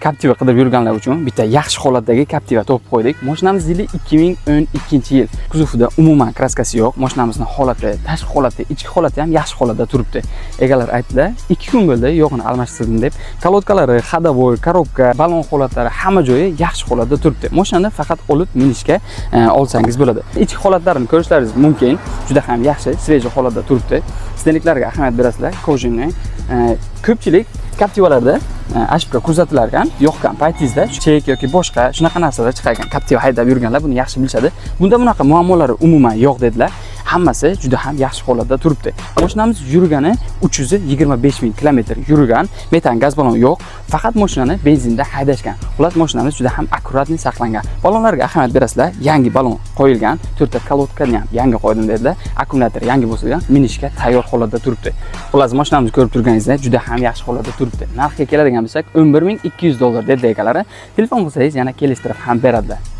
Captiva qidirib yurganlar uchun bitta yaxshi holatdagi Captiva topib qo'ydik. Mashinamiz yili 2012-yil. Kuzovida umuman kraskasi yo'q. Mashinamizning holati, tashqi holati, ichki holati ham yaxshi holatda turibdi. Egalar aytdilar, 2 kun bo'ldi yog'ini almashtirdim deb. Kolodkalari, xadovoy, korobka, balon holatlari hamma joyi yaxshi holatda turibdi. Mashinani faqat olib minishga olsangiz bo'ladi. Ichki holatlarini ko'rishlaringiz mumkin. Juda ham yaxshi, sveji holatda turibdi. Steniklarga ahamiyat berasizlar. Kojinni ko'pchilik Captivalarda ashibka kuzatilar ekan, yo'qkan paytingizda chek yoki boshqa shunaqa narsalar chiqar ekan. Captiva haydab yurganlar buni yaxshi bilishadi. Bunda bunaqa muammolari umuman yo'q dedilar. Hammasi juda ham yaxshi holatda turibdi. Mashinamiz yurgani 325 ming kilometr yurgan, metan gaz balon yo'q, faqat mashinani benzinda haydashgan. Xullas mashinamiz juda ham akkuratni saqlangan. Balonlarga ahamiyat berasizlar, yangi balon qo'yilgan, 4 ta kalotkani ham yangi qo'ydim dedilar. Akkumulyator yangi bo'lsa-da, minishga tayyor holatda turibdi. Xullas mashinamizni ko'rib turganingizda juda ham yaxshi holatda turibdi. Narxga keladigan bo'lsak, $11,200 dedi egalari. Telefon bo'lsangiz yana kelishtirib ham beradilar.